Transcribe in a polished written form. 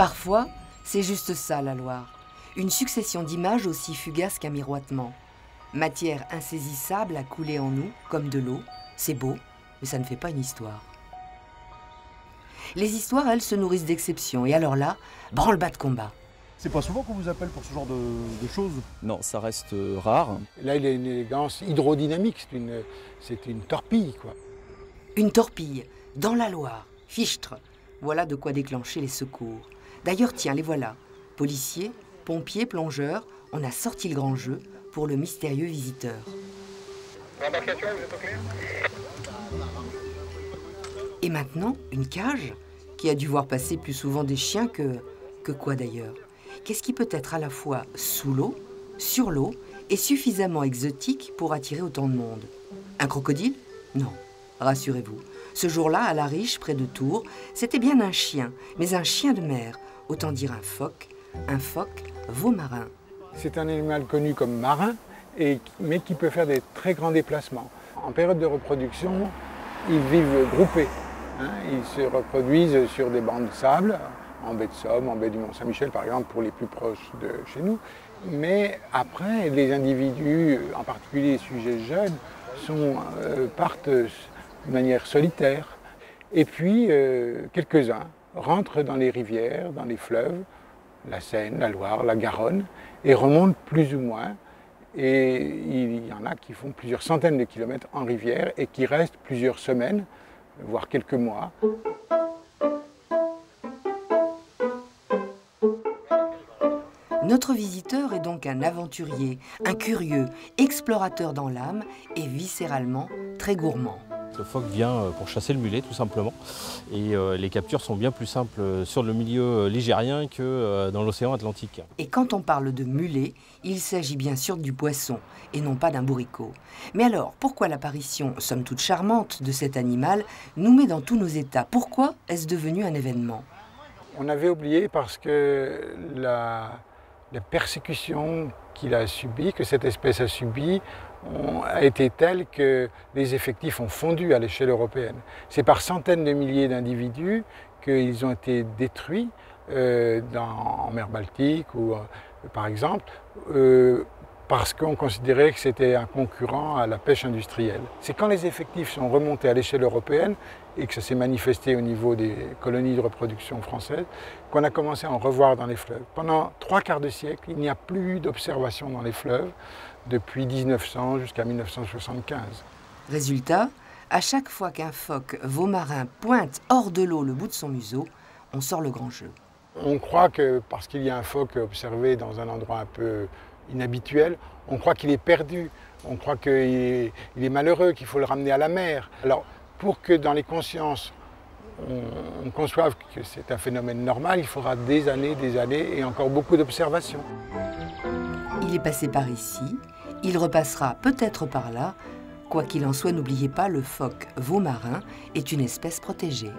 Parfois, c'est juste ça la Loire. Une succession d'images aussi fugaces qu'un miroitement. Matière insaisissable à couler en nous, comme de l'eau. C'est beau, mais ça ne fait pas une histoire. Les histoires, elles, se nourrissent d'exceptions. Et alors là, branle-bas de combat. C'est pas souvent qu'on vous appelle pour ce genre de choses? Non, ça reste rare. Là, il a une élégance hydrodynamique, c'est une torpille, quoi. Une torpille, dans la Loire, Fichtre. Voilà de quoi déclencher les secours. D'ailleurs, tiens, les voilà. Policiers, pompiers, plongeurs, on a sorti le grand jeu pour le mystérieux visiteur. L'embarcation, vous êtes au clair? Et maintenant, une cage qui a dû voir passer plus souvent des chiens que quoi d'ailleurs? Qu'est-ce qui peut être à la fois sous l'eau, sur l'eau et suffisamment exotique pour attirer autant de monde? Un crocodile? Non, rassurez-vous. Ce jour-là, à la Riche, près de Tours, c'était bien un chien, mais un chien de mer, autant dire un phoque veau-marin. C'est un animal connu comme marin, mais qui peut faire des très grands déplacements. En période de reproduction, ils vivent groupés. Ils se reproduisent sur des bancs de sable, en baie de Somme, en baie du Mont-Saint-Michel par exemple, pour les plus proches de chez nous. Mais après, les individus, en particulier les sujets jeunes, partent de manière solitaire. Et puis, quelques-uns rentrent dans les rivières, dans les fleuves, la Seine, la Loire, la Garonne, et remontent plus ou moins. Et il y en a qui font plusieurs centaines de kilomètres en rivière et qui restent plusieurs semaines, voire quelques mois. Notre visiteur est donc un aventurier, un curieux, explorateur dans l'âme et viscéralement très gourmand. Le phoque vient pour chasser le mulet tout simplement et les captures sont bien plus simples sur le milieu ligérien que dans l'océan Atlantique. Et quand on parle de mulet, il s'agit bien sûr du poisson et non pas d'un bourricot. Mais alors, pourquoi l'apparition, somme toute charmante, de cet animal nous met dans tous nos états? Pourquoi est-ce devenu un événement? On avait oublié parce que la persécution qu'il a subie, que cette espèce a subie, a été telle que les effectifs ont fondu à l'échelle européenne. C'est par centaines de milliers d'individus qu'ils ont été détruits en mer Baltique, ou, par exemple, parce qu'on considérait que c'était un concurrent à la pêche industrielle. C'est quand les effectifs sont remontés à l'échelle européenne et que ça s'est manifesté au niveau des colonies de reproduction françaises, qu'on a commencé à en revoir dans les fleuves. Pendant 3/4 de siècle, il n'y a plus d'observation dans les fleuves depuis 1900 jusqu'à 1975. Résultat, à chaque fois qu'un phoque veau-marin pointe hors de l'eau le bout de son museau, on sort le grand jeu. On croit que parce qu'il y a un phoque observé dans un endroit un peu inhabituel, on croit qu'il est perdu, on croit qu'il est malheureux, qu'il faut le ramener à la mer. Alors, pour que dans les consciences, on conçoive que c'est un phénomène normal, il faudra des années et encore beaucoup d'observations. Il est passé par ici, il repassera peut-être par là. Quoi qu'il en soit, n'oubliez pas, le phoque veau-marin est une espèce protégée.